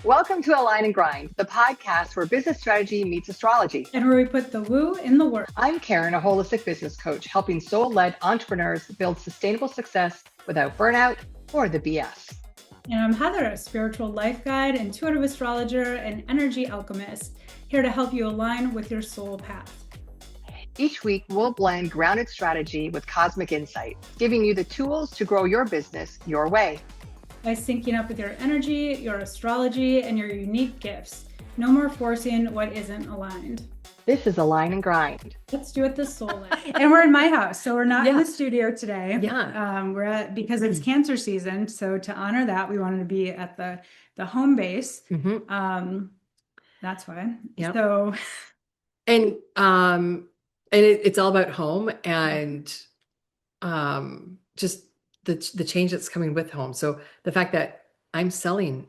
Welcome to Align and Grind, the podcast where business strategy meets astrology. And where we put the woo in the work. I'm Karen, a holistic business coach, helping soul-led entrepreneurs build sustainable success without burnout or the BS. And I'm Heather, a spiritual life guide, intuitive astrologer, and energy alchemist, here to help you align with your soul path. Each week, we'll blend grounded strategy with cosmic insight, giving you the tools to grow your business your way. By syncing up with your energy, your astrology, and your unique gifts. No more forcing what isn't aligned. This is Align and Grind. Let's do it the soul way. And we're in my house, so we're not in the studio today. Yeah. Because it's Cancer season. So to honor that, we wanted to be at the home base. That's why. Yep. So, and it's all about home and just the change that's coming with home. So the fact that I'm selling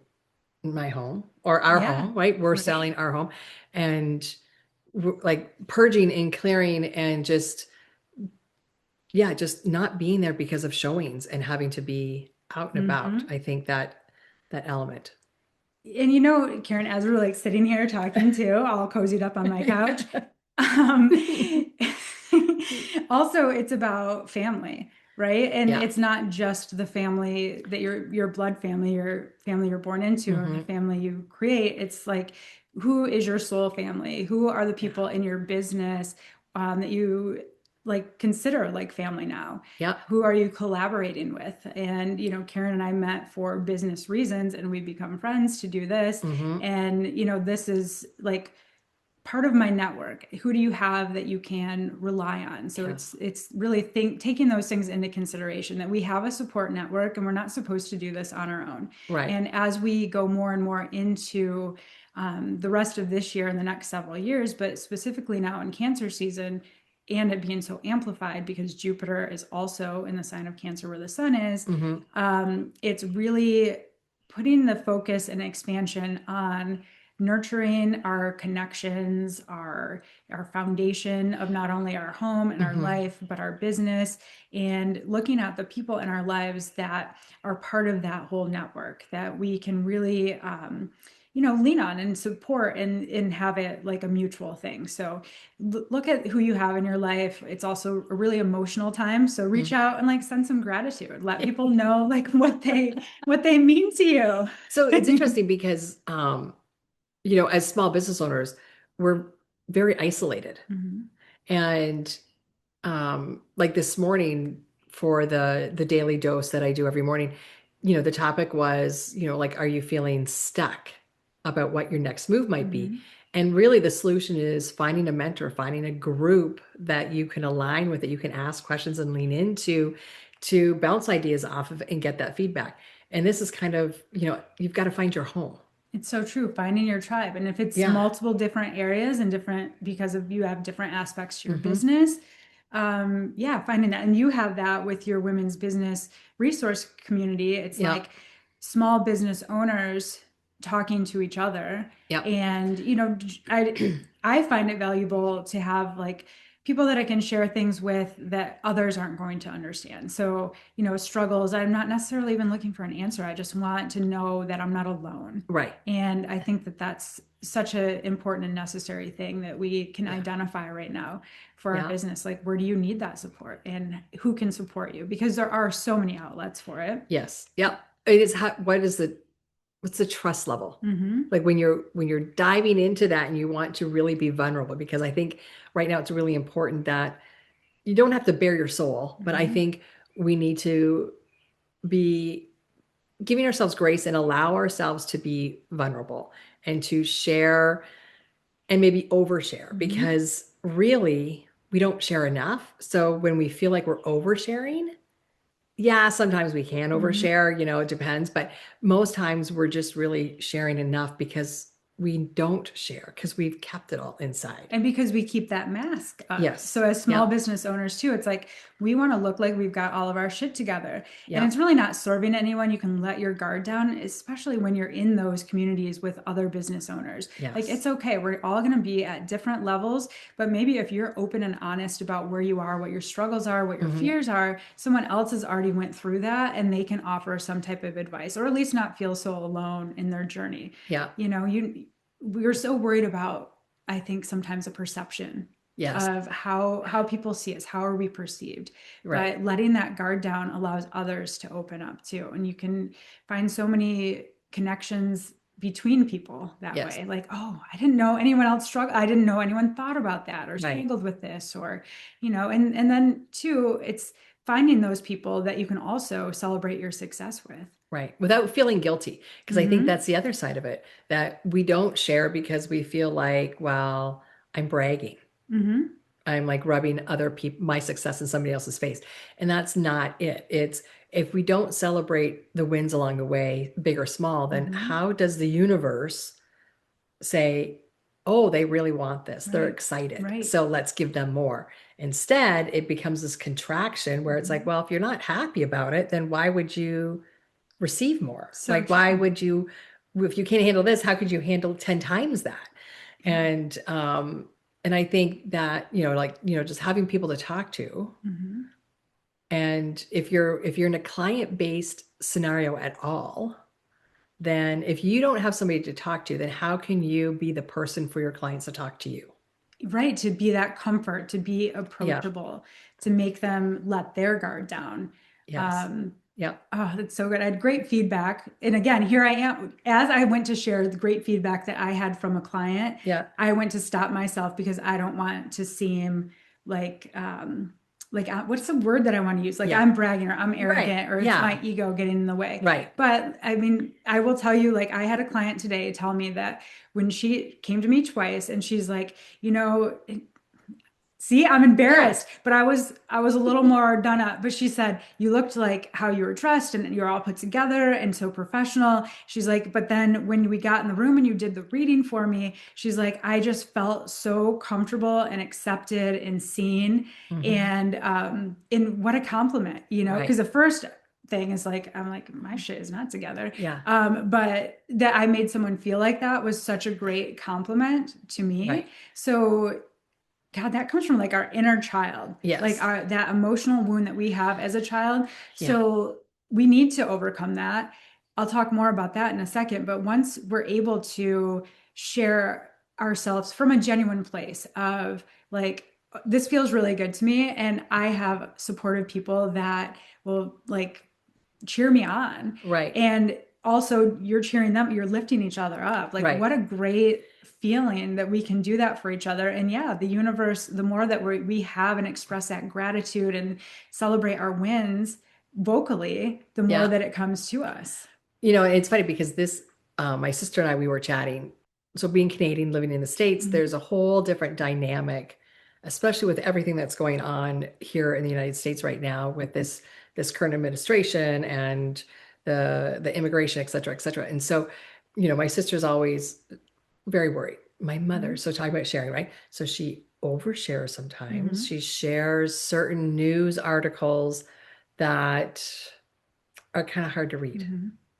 my home or our home, right? We're selling our home and we're like purging and clearing and just not being there because of showings and having to be out and about. I think that element. And you know, Karen, as we're like sitting here talking too, all cozied up on my couch. Also, it's about family. Right. And it's not just the family that your blood family, your family you're born into, or the family you create. It's like, who is your soul family? Who are the people in your business that you like consider like family now? Yeah. Who are you collaborating with? And, you know, Karen and I met for business reasons and we become friends to do this. And, you know, this is like part of my network. Who do you have that you can rely on? So it's really taking those things into consideration, that we have a support network and we're not supposed to do this on our own. Right. And as we go more and more into the rest of this year and the next several years, but specifically now in Cancer season, and it being so amplified because Jupiter is also in the sign of Cancer where the sun is, it's really putting the focus and expansion on nurturing our connections, our foundation of not only our home and our life, but our business, and looking at the people in our lives that are part of that whole network that we can really, lean on and support and have it like a mutual thing. So look at who you have in your life. It's also a really emotional time. So reach out and like send some gratitude. Let people know like what they mean to you. So it's interesting because, you know, as small business owners, we're very isolated. And like this morning for the daily dose that I do every morning, you know, the topic was, you know, like, are you feeling stuck about what your next move might be? And really the solution is finding a mentor, finding a group that you can align with, that you can ask questions and lean into to bounce ideas off of and get that feedback. And this is kind of, you know, you've got to find your home. It's so true. Finding your tribe. And if it's multiple different areas and different, because of you have different aspects to your business, finding that. And you have that with your women's business resource community. It's like small business owners talking to each other. And, you know, I find it valuable to have like people that I can share things with that others aren't going to understand. So, you know, struggles, I'm not necessarily even looking for an answer. I just want to know that I'm not alone. Right. And I think that that's such an important and necessary thing that we can identify right now for our business. Like, where do you need that support and who can support you? Because there are so many outlets for it. Yes. Yep. It is. What's the trust level? Like when you're diving into that and you want to really be vulnerable, because I think right now it's really important that you don't have to bare your soul, but I think we need to be giving ourselves grace and allow ourselves to be vulnerable and to share and maybe overshare, because really we don't share enough. So when we feel like we're oversharing, sometimes we can overshare, you know, it depends, but most times we're just really sharing enough because we don't share because we've kept it all inside. And because we keep that mask up. Yes. So as small business owners too, it's like we want to look like we've got all of our shit together. And it's really not serving anyone. You can let your guard down, especially when you're in those communities with other business owners. Yes. Like it's okay. We're all going to be at different levels, but maybe if you're open and honest about where you are, what your struggles are, what your fears are, someone else has already went through that and they can offer some type of advice, or at least not feel so alone in their journey. Yeah. You know, we're so worried about, I think, sometimes a perception of how people see us, how are we perceived. Right. But letting that guard down allows others to open up too. And you can find so many connections between people that way. Like, oh, I didn't know anyone else struggled. I didn't know anyone thought about that or struggled with this, or, you know, and then too, it's finding those people that you can also celebrate your success with. Right. Without feeling guilty. Because I think that's the other side of it, that we don't share because we feel like, well, I'm bragging. I'm like rubbing other people, my success in somebody else's face. And that's not it. It's if we don't celebrate the wins along the way, big or small, then how does the universe say, oh, they really want this. They're excited. So let's give them more. Instead, it becomes this contraction where it's like, well, if you're not happy about it, then why would you receive more? So like, why would you, if you can't handle this, how could you handle 10 times that? And I think that, you know, like, you know, just having people to talk to. And if you're in a client-based scenario at all, then if you don't have somebody to talk to, then how can you be the person for your clients to talk to you? Right. To be that comfort, to be approachable, to make them let their guard down. Oh, that's so good. I had great feedback. And again, here I am, as I went to share the great feedback that I had from a client, I went to stop myself because I don't want to seem like what's the word that I want to use? Like I'm bragging or I'm arrogant or it's my ego getting in the way. Right. But I mean, I will tell you, like I had a client today tell me that when she came to me twice and she's like, you know, see, I'm embarrassed, but I was a little more done up. But she said, you looked like how you were dressed and you're all put together and so professional. She's like, but then when we got in the room and you did the reading for me, she's like, I just felt so comfortable and accepted and seen. And what a compliment, you know, because the first thing is like, I'm like, my shit is not together. But that I made someone feel like that was such a great compliment to me. So God, that comes from like our inner child, like that emotional wound that we have as a child. So we need to overcome that. I'll talk more about that in a second. But once we're able to share ourselves from a genuine place of like, this feels really good to me. And I have supportive people that will like cheer me on. And also you're cheering them, you're lifting each other up. Like what a great feeling that we can do that for each other. And the universe, the more that we have and express that gratitude and celebrate our wins vocally, the more that it comes to us. You know, it's funny because this, my sister and I, we were chatting. So being Canadian, living in the States, there's a whole different dynamic, especially with everything that's going on here in the United States right now with this current administration and the immigration, et cetera, et cetera. And so, you know, my sister's always very worried. My mother, so talking about sharing, right? So she overshares sometimes. She shares certain news articles that are kind of hard to read.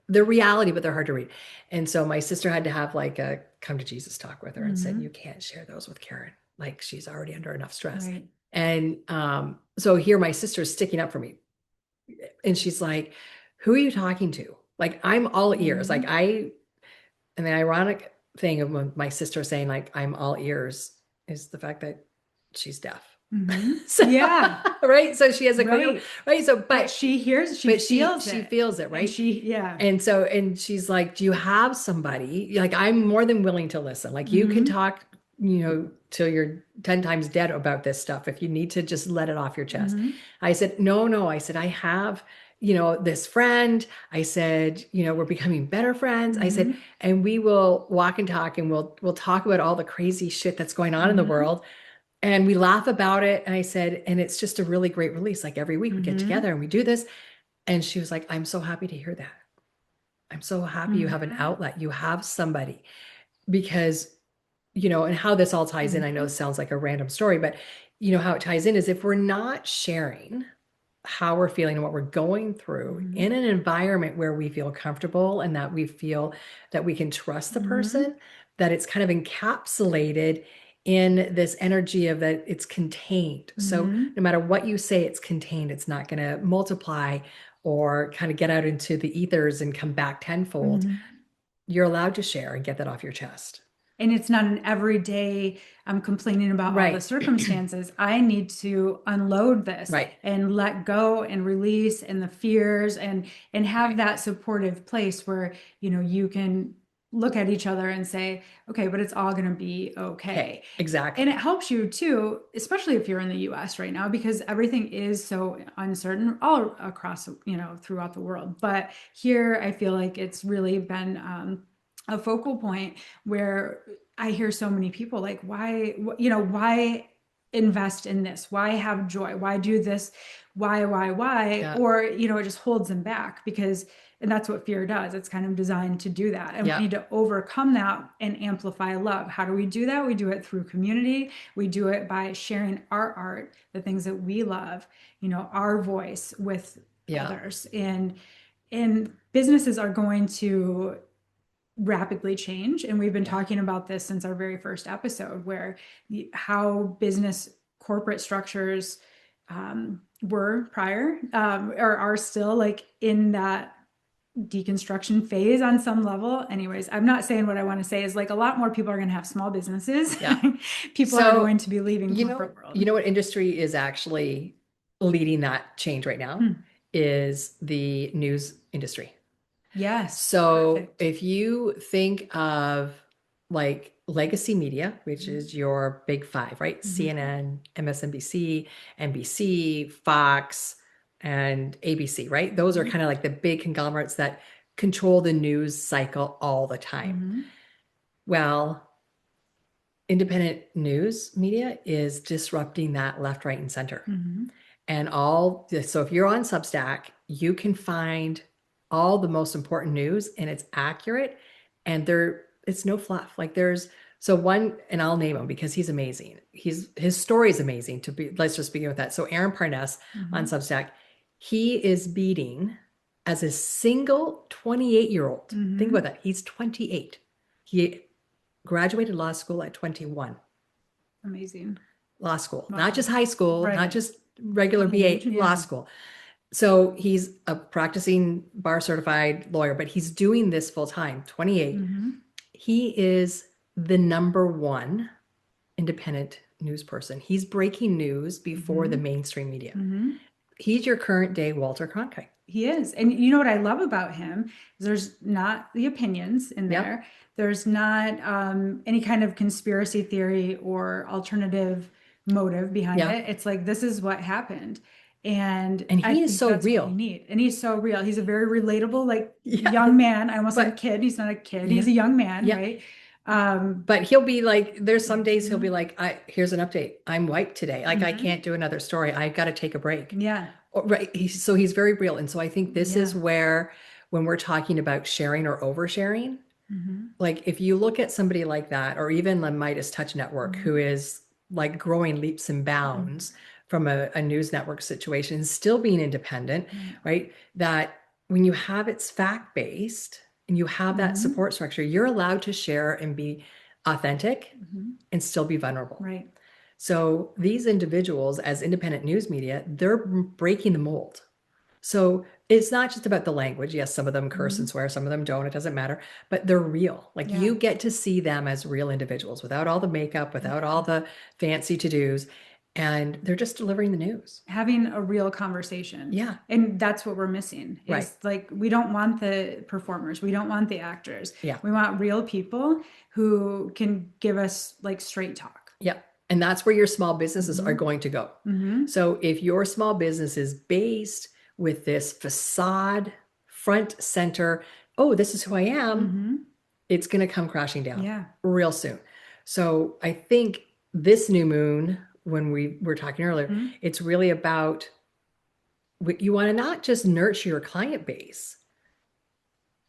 They're reality, but they're hard to read. And so my sister had to have like a come to Jesus talk with her and said, you can't share those with Karen. Like she's already under enough stress. And so here my sister's sticking up for me. And she's like, who are you talking to? Like, I'm all ears. Like and the ironic thing of my sister saying like, I'm all ears is the fact that she's deaf. So, right. So she has a right. So, but she hears, she feels it. She feels it. Right. And And she's like, do you have somebody? Like, I'm more than willing to listen. Like you can talk, you know, till you're 10 times dead about this stuff. If you need to just let it off your chest. I said, no. I said, I have, you know, this friend. I said, you know, we're becoming better friends. I said, and we will walk and talk and we'll talk about all the crazy shit that's going on in the world. And we laugh about it. And I said, and it's just a really great release. Like every week we get together and we do this. And she was like, I'm so happy to hear that. I'm so happy you have an outlet. You have somebody. because, and how this all ties in, I know this sounds like a random story, but how it ties in is if we're not sharing how we're feeling and what we're going through in an environment where we feel comfortable and that we feel that we can trust the person, that it's kind of encapsulated in this energy of that it's contained. So no matter what you say, it's contained. It's not going to multiply or kind of get out into the ethers and come back tenfold. You're allowed to share and get that off your chest. And it's not an everyday, I'm complaining about all the circumstances. I need to unload this and let go and release and the fears and have that supportive place where, you can look at each other and say, okay, but it's all going to be okay. Exactly. And it helps you too, especially if you're in the US right now, because everything is so uncertain all across, throughout the world. But here, I feel like it's really been, a focal point where I hear so many people like, why invest in this? Why have joy? Why do this? Why? Yeah. Or, it just holds them back and that's what fear does. It's kind of designed to do that. And we need to overcome that and amplify love. How do we do that? We do it through community. We do it by sharing our art, the things that we love, our voice with others. And businesses are going to rapidly change. And we've been talking about this since our very first episode, where how business corporate structures were prior or are still like in that deconstruction phase on some level. Anyways, I'm not saying what I want to say is like a lot more people are going to have small businesses. People are going to be leaving corporate world. You know what industry is actually leading that change right now is the news industry. Yes. So if you think of like legacy media, which is your big five, right? CNN, MSNBC, NBC, Fox, and ABC, right? Those are kind of like the big conglomerates that control the news cycle all the time. Well, independent news media is disrupting that left, right, and center. And so if you're on Substack, you can find all the most important news and it's accurate and it's no fluff. Like one, and I'll name him because he's amazing. His story is amazing let's just begin with that. So Aaron Parness on Substack, he is beating as a single 28-year-old. Think about that. He's 28. He graduated law school at 21. Amazing. Law school, not just high school, not just regular BA, law school. So he's a practicing bar certified lawyer, but he's doing this full time, 28. He is the number one independent news person. He's breaking news before the mainstream media. He's your current day Walter Cronkite. He is. And you know what I love about him is there's not the opinions in there. There's not any kind of conspiracy theory or alternative motive behind it. It's like, this is what happened. And he is so real. What we need. And he's so real. He's a very relatable, young man. I almost said a kid. He's not a kid. He's a young man, right? But he'll be like, there's some days he'll be like, here's an update. I'm wiped today. Like I can't do another story. I've got to take a break. Right. So he's very real. And so I think this is where, when we're talking about sharing or oversharing, like if you look at somebody like that, or even the Midas Touch Network, who is like growing leaps and bounds from a news network situation, still being independent, right? That when you have it's fact-based and you have that support structure, you're allowed to share and be authentic and still be vulnerable. Right. So these individuals as independent news media, they're breaking the mold. So it's not just about the language. Yes, some of them curse and swear, some of them don't. It doesn't matter, but they're real. Like you get to see them as real individuals without all the makeup, without all the fancy to-dos. And they're just delivering the news. Having a real conversation. Yeah. And that's what we're missing. It's like, we don't want the performers. We don't want the actors. We want real people who can give us like straight talk. And that's where your small businesses are going to go. So if your small business is based with this facade, front center, oh, this is who I am, it's going to come crashing down real soon. So I think this new moon, when we were talking earlier, it's really about, you want to not just nurture your client base.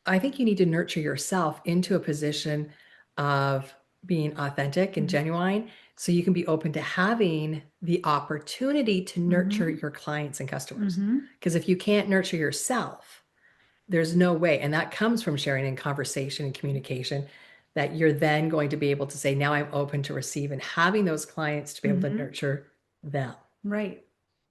I think you need to nurture yourself into a position of being authentic and genuine, so you can be open to having the opportunity to nurture your clients and customers. Because if you can't nurture yourself, there's no way. And that comes from sharing in conversation and communication, that you're then going to be able to say, now I'm open to receive, and having those clients to be able to nurture them. Right.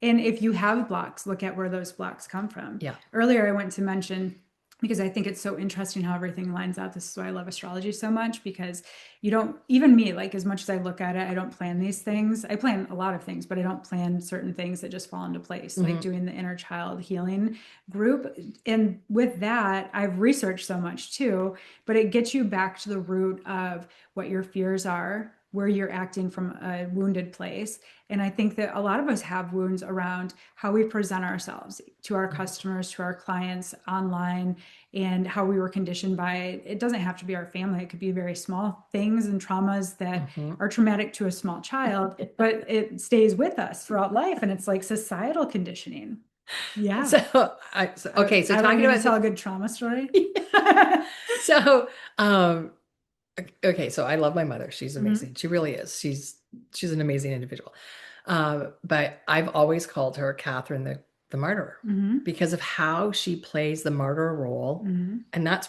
And if you have blocks, look at where those blocks come from. Yeah. Earlier, I went to mention, because I think it's so interesting how everything lines up. This is why I love astrology so much, because you don't, even me, like as much as I look at it, I don't plan these things. I plan a lot of things, but I don't plan certain things that just fall into place, like doing the inner child healing group. And with that, I've researched so much too, but it gets you back to the root of what your fears are, where you're acting from a wounded place. And I think that a lot of us have wounds around how we present ourselves to our customers, to our clients online, and how we were conditioned by it. It doesn't have to be our family. It could be very small things and traumas that are traumatic to a small child, but it stays with us throughout life. And it's like societal conditioning. Yeah. Okay. So talking about tell a good trauma story. So, okay. So I love my mother. She's amazing. She really is. She's an amazing individual. But I've always called her Catherine the martyr, because of how she plays the martyr role. And that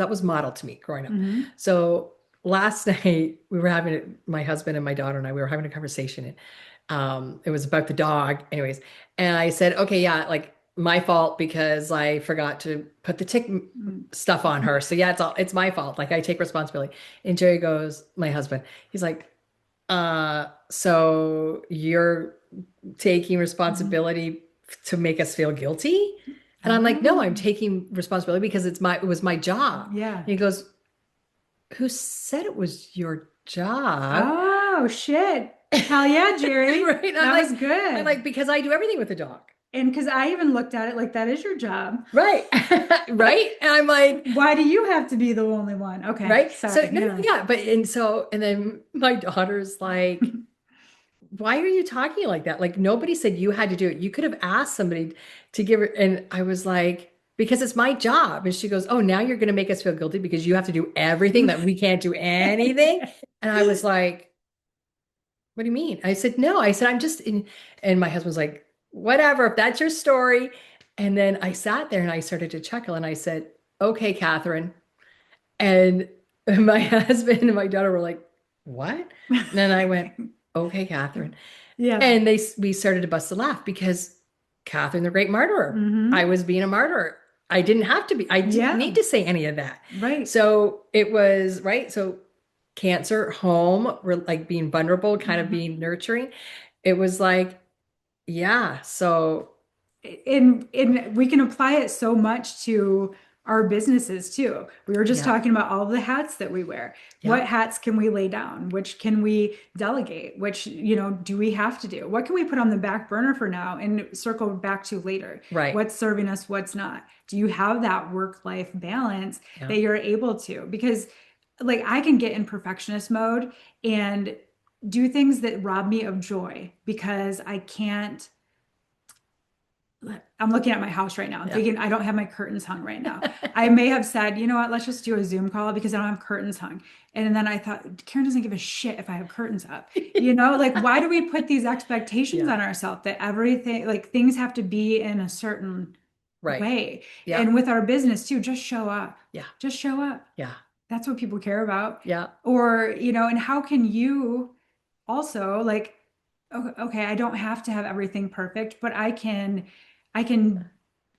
was modeled to me growing up. So last night my husband and my daughter and I, we were having a conversation, and it was about the dog anyways. And I said, okay, yeah, like my fault because I forgot to put the tick stuff on her. So yeah, it's my fault. Like I take responsibility. And Jerry goes, my husband, he's like, so you're taking responsibility to make us feel guilty? And I'm like, no, I'm taking responsibility because it was my job. Yeah. And he goes, who said it was your job? Oh shit. Hell yeah, Jerry. Right? That was good. I'm like, because I do everything with the dog. And because I even looked at it like that is your job. Right. Right. And I'm like, why do you have to be the only one? Okay. Right. Sorry. So yeah. But and then my daughter's like, why are you talking like that? Like nobody said you had to do it. You could have asked somebody to give it. And I was like, because it's my job. And she goes, oh, now you're going to make us feel guilty because you have to do everything, that we can't do anything. And I was like, what do you mean? I said, no. I said, I'm just in. And my husband's like, whatever, if that's your story. And then I sat there and I started to chuckle and I said, okay, Catherine. And my husband and my daughter were like, what? And then I went, okay, Catherine. Yeah. And we started to bust a laugh because Catherine, the great martyrer, I was being a martyr. I didn't have to be. I didn't need to say any of that. Right. So it was, right. So Cancer, home, we're like being vulnerable, kind of being nurturing. It was like, yeah. So and we can apply it so much to our businesses too. We were just talking about all the hats that we wear. What hats can we lay down? Which can we delegate? Which, do we have to do? What can we put on the back burner for now and circle back to later? Right. What's serving us, what's not? Do you have that work-life balance that you're able to? Because like I can get in perfectionist mode and do things that rob me of joy because I can't. I'm looking at my house right now. I'm thinking I don't have my curtains hung right now. I may have said, you know what, let's just do a Zoom call because I don't have curtains hung. And then I thought, Karen doesn't give a shit if I have curtains up. Like why do we put these expectations on ourselves that everything, like things have to be in a certain way? Yeah. And with our business too, just show up. Yeah. Just show up. Yeah. That's what people care about. Yeah. Or, and how can you also like, okay, I don't have to have everything perfect, but I can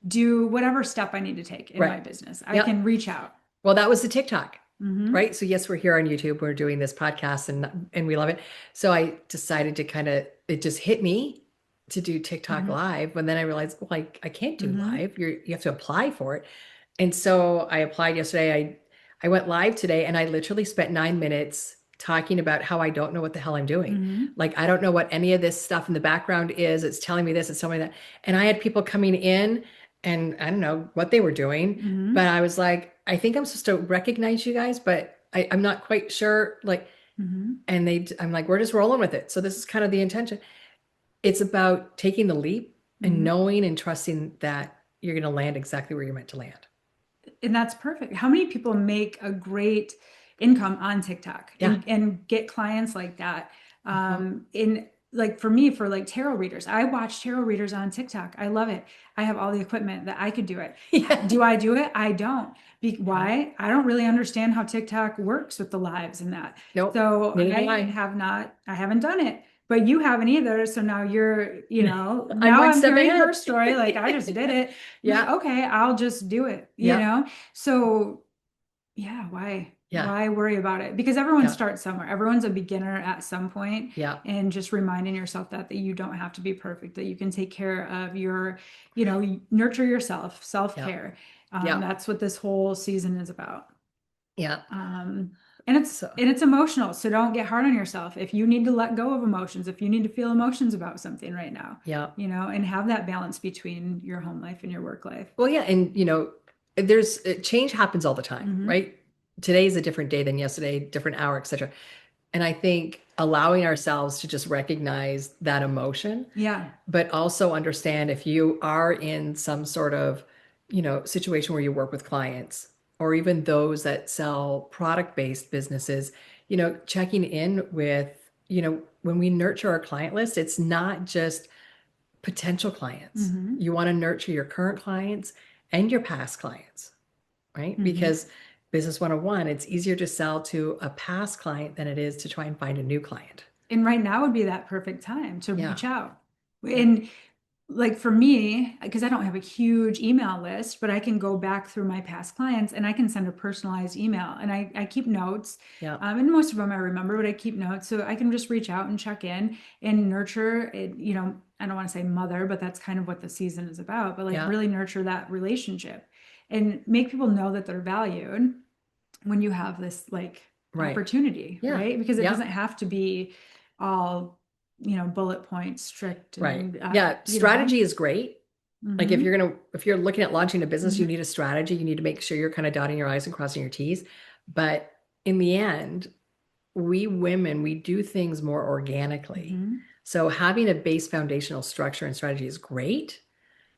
do whatever step I need to take in my business. I can reach out. Well, that was the TikTok, right? So yes, we're here on YouTube. We're doing this podcast and we love it. So I decided to it just hit me to do TikTok live. But then I realized, well, I can't do live. You have to apply for it. And so I applied yesterday. I went live today and I literally spent 9 minutes talking about how I don't know what the hell I'm doing. Like, I don't know what any of this stuff in the background is. It's telling me this, it's telling me that. And I had people coming in and I don't know what they were doing, but I was like, I think I'm supposed to recognize you guys, but I'm not quite sure. Like, and I'm like, we're just rolling with it. So this is kind of the intention. It's about taking the leap and knowing and trusting that you're going to land exactly where you're meant to land. And that's perfect. How many people make a great income on TikTok Yeah. and get clients like that. Mhm. In like for me, for like tarot readers, I watch tarot readers on TikTok. I love it. I have all the equipment that I could do it. Yeah. Do I do it? I don't. Yeah. Why? I don't really understand how TikTok works with the lives and that. Nope. So Neither do I haven't done it, but you haven't either. So now you're, I'm now one I'm step hearing ahead. her story. Like I just did it. I'm like, Yeah. okay, I'll just do it, Yeah. So yeah, why? Yeah. Why worry about it? Because everyone Yeah. starts somewhere. Everyone's a beginner at some point. Yeah. And just reminding yourself that you don't have to be perfect, that you can take care of your, nurture yourself, self-care. Yeah. That's what this whole season is about. Yeah. Um, and it's So, and it's emotional. So don't get hard on yourself. If you need to let go of emotions, if you need to feel emotions about something right now, yeah. and have that balance between your home life and your work life. Well, yeah. And, there's change happens all the time, Mhm. right? Today is a different day than yesterday, different hour, etc. And I think allowing ourselves to just recognize that emotion, Yeah. but also understand if you are in some sort of, situation where you work with clients or even those that sell product-based businesses, checking in with, when we nurture our client list, it's not just potential clients. Mhm. You want to nurture your current clients and your past clients, right? Mhm. Because Business 101, it's easier to sell to a past client than it is to try and find a new client. And right now would be that perfect time to Yeah. reach out. Yeah. And like for me, because I don't have a huge email list, but I can go back through my past clients and I can send a personalized email and I keep notes. Yeah. And most of them I remember, but I keep notes so I can just reach out and check in and nurture it. I don't want to say mother, but that's kind of what the season is about, but like Yeah. really nurture that relationship and make people know that they're valued when you have this like Right. opportunity, Yeah. right? Because it Yeah. doesn't have to be all, bullet points strict Right. and, Yeah. Strategy is great. Like if Mhm. if you're looking at launching a business, you Mhm. need a strategy. You need to make sure you're kind of dotting your I's and crossing your T's. But in the end, we women, we do things more organically. Mhm. So having a base foundational structure and strategy is great,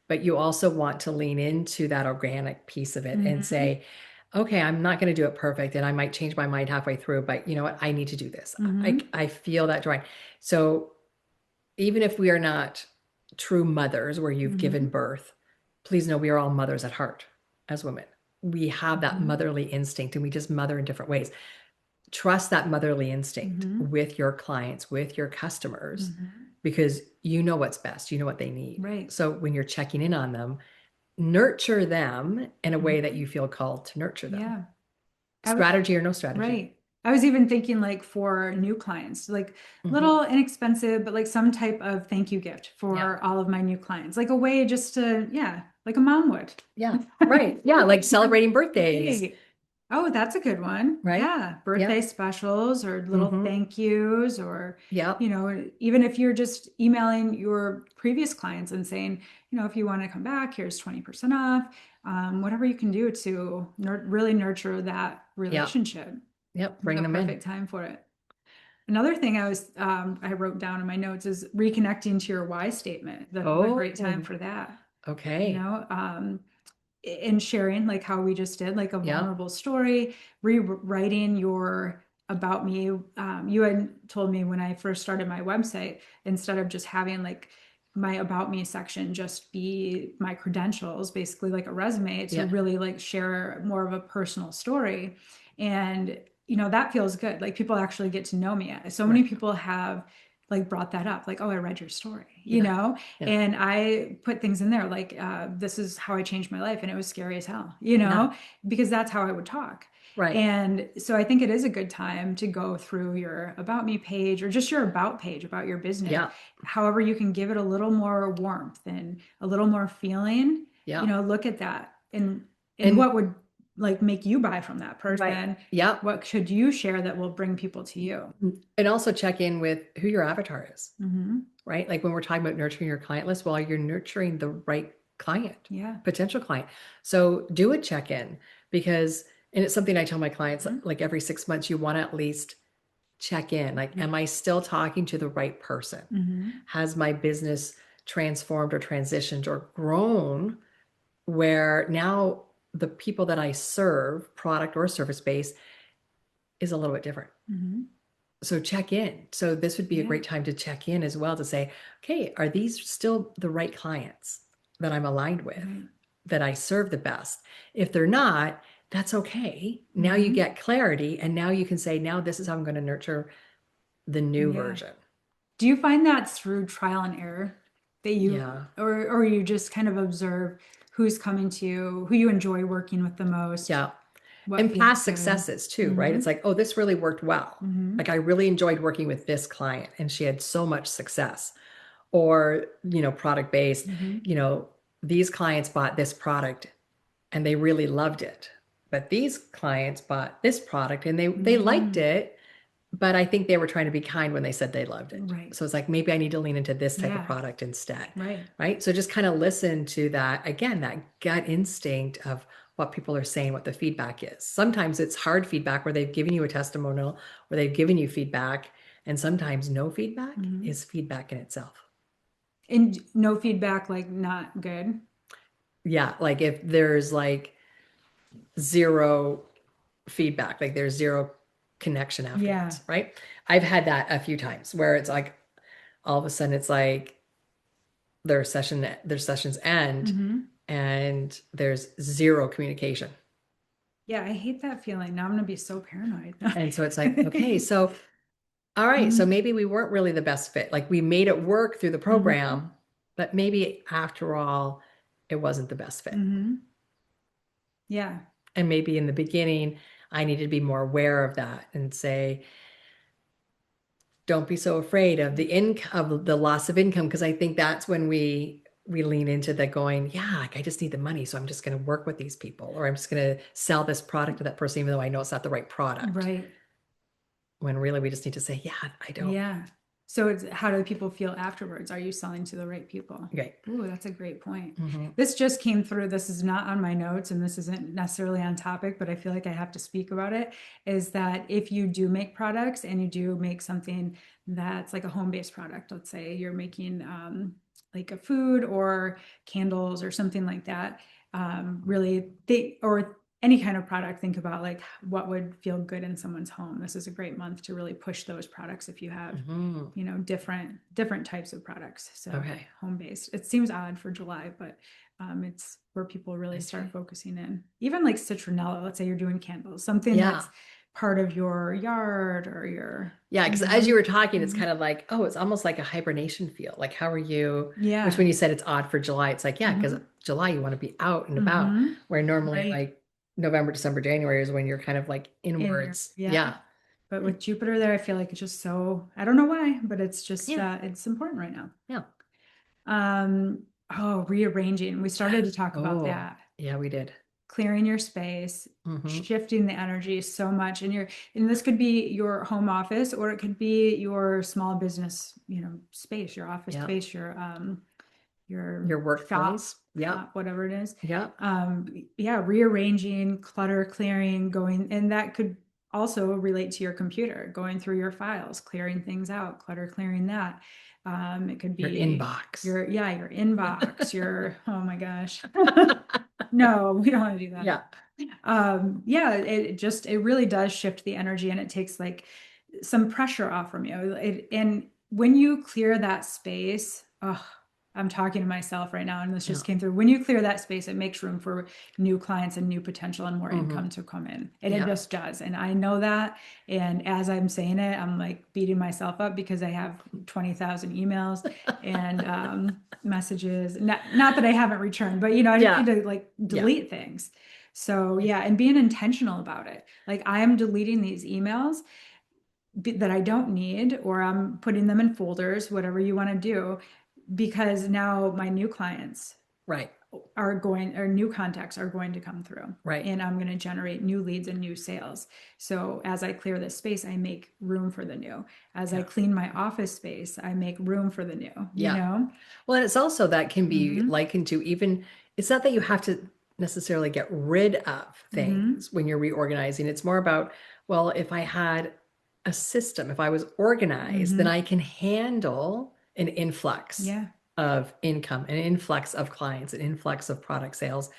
but you also want to lean into that organic piece of it and Mhm. say, okay, I'm not going to do it perfect and I might change my mind halfway through, but you know what? I need to do this. Mhm. I feel that drawing. So even if we are not true mothers where you've given Mhm. birth, please know we are all mothers at heart as women. We have that Mhm. motherly instinct and we just mother in different ways. Trust that motherly instinct Mhm. with your clients, with your customers, Mhm. because you know what's best, you know what they need. Right. So when you're checking in on them, nurture them in a way that Mhm. you feel called to nurture them. Yeah. Strategy or no strategy. Right. I was even thinking like for new clients, like Mhm. little inexpensive, but like some type of thank you gift Yeah. for all of my new clients, like a way just to, yeah, like a mom would. Yeah. Right. Yeah. Like celebrating birthdays. Hey. Oh, that's a good one. Right. Yeah. Yeah. Birthday specials or little Mhm. thank yous, or, Yeah. even if you're just emailing your previous clients and saying, if you want to come back, here's 20% off. Whatever you can do to really nurture that Yeah. relationship. Yep. It's a Bringing them in. perfect time for it. Another thing I wrote down in my notes is reconnecting to your why statement. That's a great time Oh, for that. okay. And sharing like how we just did, like a Yeah. vulnerable story, rewriting your about me. You had told me when I first started my website, instead of just having like my about me section just be my credentials, basically like a resume, to Yeah. really like share more of a personal story. And that feels good. Like people actually get to know me. So many Right. people have like brought that up, like, oh, I read your story, Yeah. Yeah. and I put things in there like, this is how I changed my life and it was scary as hell, Yeah. because that's how I would talk. Right. And so I think it is a good time to go through your about me page or just your about page about your business. Yeah. However, you can give it a little more warmth and a little more feeling, Yeah. look at that and And what would like make you buy from that right. person. Yeah. What should you share that will bring people to you? And also check in with who your avatar is, Mm-hmm. right? Like when we're talking about nurturing your client list, well, you're nurturing the right client, Yeah. potential client. So do a check-in because, and it's something I tell my clients, Mhm. like every 6 months, you want to at least check in. Like, am I still talking to the right person? Mm-hmm. Has my business transformed or transitioned or grown where now the people that I serve, product or service based, is a little bit different. Mm-hmm. So check in. So this would be a great time to check in as well, to say, okay, are these still the right clients that I'm aligned with, that I serve the best? If they're not, that's okay. Now you get clarity, and now you can say, now this is how I'm going to nurture the new version. Do you find that through trial and error that you, or you just kind of observe who's coming to you, who you enjoy working with the most? Yeah. What And feels past good? successes too, right? It's like, oh, this really worked well. Like, I really enjoyed working with this client and she had so much success. Or, you know, product based, you know, these clients bought this product and they really loved it. But these clients bought this product and they liked it, but I think they were trying to be kind when they said they loved it. Right. So it's like, maybe I need to lean into this type of product instead. Right. Right. So just kind of listen to that, again, that gut instinct of what people are saying, what the feedback is. Sometimes it's hard feedback where they've given you a testimonial, where they've given you feedback, and sometimes no feedback is feedback in itself. And no feedback, like not good? Yeah. Like if there's like zero feedback, like there's zero connection afterwards, right? I've had that a few times where it's like, all of a sudden it's like their sessions end and there's zero communication. Yeah, I hate that feeling. Now I'm going to be so paranoid. And so it's like, okay, so all right, so maybe we weren't really the best fit. Like, we made it work through the program, but maybe after all, it wasn't the best fit. Yeah. And maybe in the beginning, I needed to be more aware of that and say, don't be so afraid of the loss of income, because I think that's when we lean into that, going, yeah, like, I just need the money, so I'm just going to work with these people, or I'm just going to sell this product to that person, even though I know it's not the right product. Right. When really we just need to say, yeah, I don't. Yeah. So it's, how do people feel afterwards? Are you selling to the right people? Right. Ooh, that's a great point. This just came through. This is not on my notes and this isn't necessarily on topic, but I feel like I have to speak about it, is that if you do make products and you do make something that's like a home-based product, let's say you're making like a food or candles or something like that, really or any kind of product, think about like what would feel good in someone's home. This is a great month to really push those products if you have, you know, different types of products. So home-based. It seems odd for July, but it's where people really start focusing in. Even like citronella, let's say you're doing candles, something that's part of your yard or your... Yeah, because as you were talking, it's kind of like, oh, it's almost like a hibernation feel. Like, how are you? Yeah. Which, when you said it's odd for July, it's like, yeah, because July you want to be out and about, where normally like November, December, January is when you're kind of like inwards. But with Jupiter there, I feel like it's just so, I don't know why, but it's just, it's important right now. Rearranging. We started to talk about that. Yeah, we did. Clearing your space, shifting the energy so much. And this could be your home office, or it could be your small business, you know, space, your office space, your workplace, shop, whatever it is. Rearranging, clutter clearing, going, and that could also relate to your computer, going through your files, clearing things out, clutter clearing that. It could be your inbox. Your inbox, oh my gosh. No, we don't want to do that. It really does shift the energy, and it takes like some pressure off from you. And when you clear that space, I'm talking to myself right now, and this just came through. When you clear that space, it makes room for new clients and new potential and more income to come in. And it just does. And I know that. And as I'm saying it, I'm like beating myself up because I have 20,000 emails and messages. Not that I haven't returned, but you know, I just need to like delete things. So and being intentional about it. Like, I am deleting these emails that I don't need, or I'm putting them in folders, whatever you want to do, because now my new clients new contacts are going to come through. And I'm going to generate new leads and new sales. So as I clear this space, I make room for the new. As I clean my office space, I make room for the new, you know? Well, and it's also, that can be likened to, even, it's not that you have to necessarily get rid of things when you're reorganizing. It's more about, well, if I had a system, if I was organized, then I can handle an influx of income, an influx of clients, an influx of product sales,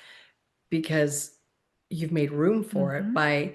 because you've made room for it by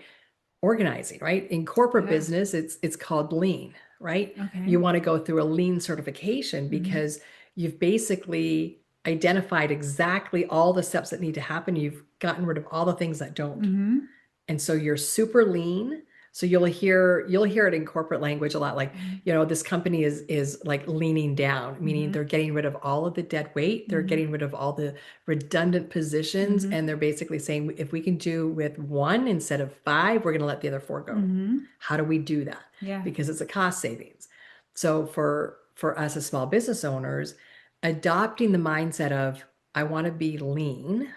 organizing, right? In corporate Yeah. business, it's called lean, right? Okay. You want to go through a lean certification because you've basically identified exactly all the steps that need to happen. You've gotten rid of all the things that don't. And so you're super lean. So you'll hear it in corporate language a lot, like, this company is like leaning down, meaning they're getting rid of all of the dead weight, they're getting rid of all the redundant positions, and they're basically saying, if we can do with 1 instead of 5, we're going to let the other 4 go. How do we do that? Yeah. Because it's a cost savings. So for us as small business owners, adopting the mindset of, I want to be lean,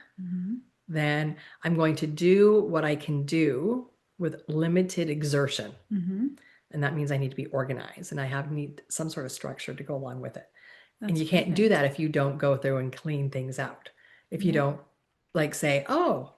then I'm going to do what I can do with limited exertion. And that means I need to be organized, and I need some sort of structure to go along with it. And you can't do that if you don't go through and clean things out. If you don't, like, say, oh,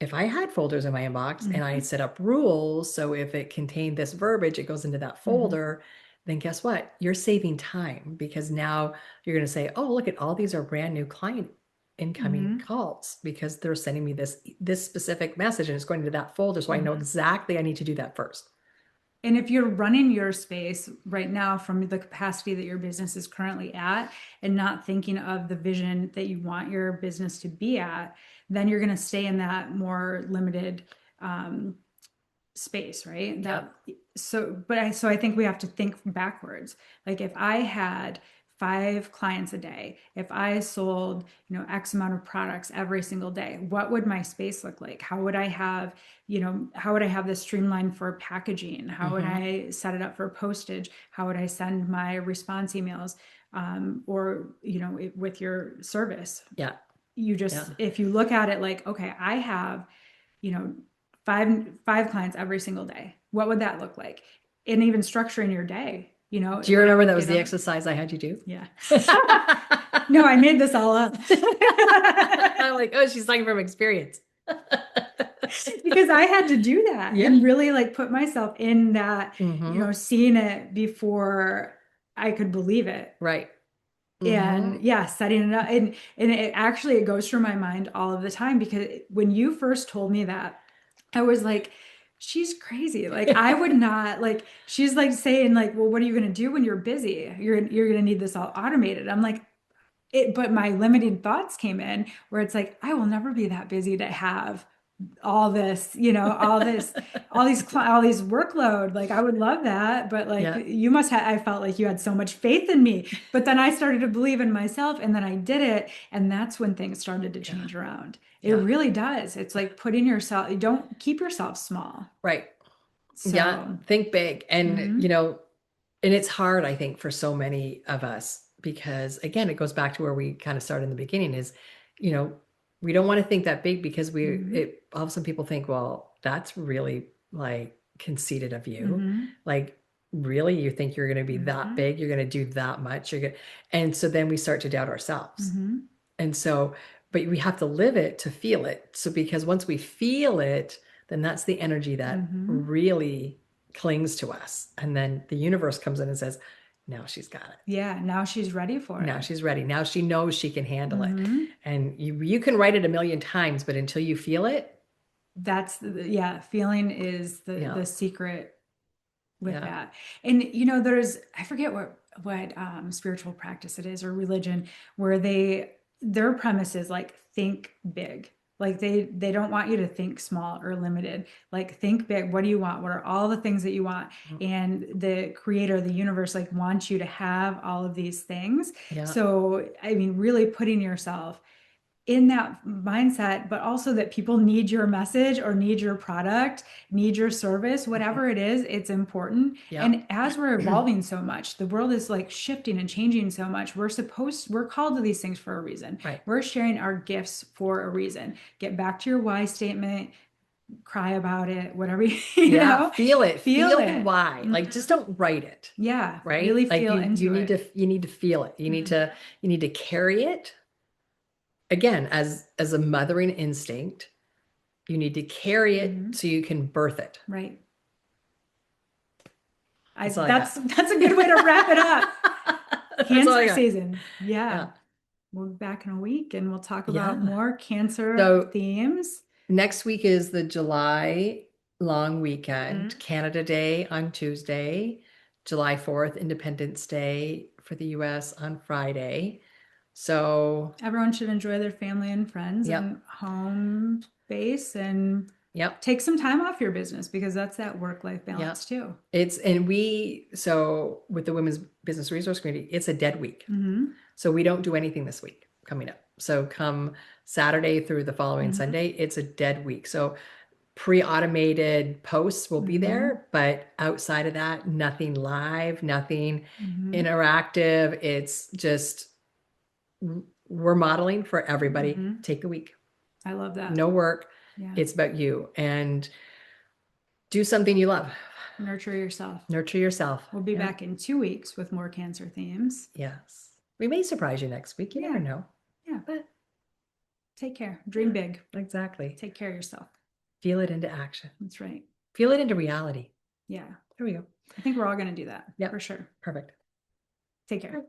if I had folders in my inbox and I set up rules, so if it contained this verbiage, it goes into that folder, then guess what? You're saving time, because now you're going to say, oh, look at all these are brand new client incoming calls because they're sending me this specific message, and it's going to that folder. So I know exactly I need to do that first. And if you're running your space right now from the capacity that your business is currently at, and not thinking of the vision that you want your business to be at, then you're going to stay in that more limited space, right? So I think we have to think backwards. Like, if I had 5 clients a day, if I sold, X amount of products every single day, what would my space look like? How would I have this streamlined for packaging? How would I set it up for postage? How would I send my response emails? Or, with your service. Yeah. If you look at it like, okay, I have, 5 clients every single day. What would that look like? And even structuring your day. Do you remember that was the exercise I had you do? Yeah. No, I made this all up. I'm like, oh, she's talking from experience. Because I had to do that and really like put myself in that, seeing it before I could believe it. Right. And setting it up. And it goes through my mind all of the time, because when you first told me that, I was like, she's crazy. Like, I would not, like, she's like saying like, well, what are you going to do when you're busy? You're going to need this all automated. I'm like, but my limiting thoughts came in where it's like, I will never be that busy to have all this, all this, all these workload. Like, I would love that, but like, I felt like you had so much faith in me, but then I started to believe in myself, and then I did it. And that's when things started to change around. It really does. It's like putting yourself, you don't keep yourself small. Right. So, think big. And, and it's hard, I think, for so many of us, because again, it goes back to where we kind of started in the beginning is, we don't want to think that big, because all of a sudden people think, well, that's really like conceited of you. Like, really, you think you're going to be that big? You're going to do that much? And so then we start to doubt ourselves. And so, but we have to live it to feel it. So, because once we feel it, then that's the energy that really clings to us. And then the universe comes in and says, now she's got it. Yeah. Now she's ready for it. Now she's ready. Now she knows she can handle it. And you can write it 1,000,000 times, but until you feel it. Feeling is the secret with that. And, I forget what spiritual practice it is, or religion, where their premise is like, think big. Like, they don't want you to think small or limited. Like, think big. What do you want? What are all the things that you want? And the creator, the universe, like, wants you to have all of these things. So, I mean, really putting yourself in that mindset, but also that people need your message or need your product, need your service, whatever it is, it's important. And as we're evolving so much, the world is like shifting and changing so much. We're called to these things for a reason. Right. We're sharing our gifts for a reason. Get back to your why statement, cry about it, whatever you know. Feel it. Feel the why. Like, just don't write it. Yeah. Right. Really like feel you need it. You need to feel it. You need to carry it. Again, as a mothering instinct, you need to carry it so you can birth it. Right. That's a good way to wrap it up. Cancer season. Yeah. We'll be back in a week, and we'll talk about more cancer themes. Next week is the July long weekend. Canada Day on Tuesday, July 4th, Independence Day for the US on Friday. So everyone should enjoy their family and friends and home base and take some time off your business, because that's that work-life balance too. So with the Women's Business Resource Community, it's a dead week. So we don't do anything this week coming up. So come Saturday through the following Sunday, it's a dead week. So pre-automated posts will be there, but outside of that, nothing live, nothing interactive. It's just, we're modeling for everybody. Take a week. I love that. No work. It's about you, and do something you love. Nurture yourself. Nurture yourself. We'll be back in 2 weeks with more Cancer themes. Yes. We may surprise you next week. You never know. Yeah. But take care. Dream big. Exactly. Take care of yourself. Feel it into action. That's right. Feel it into reality. Yeah. There we go. I think we're all going to do that. Yeah. For sure. Perfect. Take care.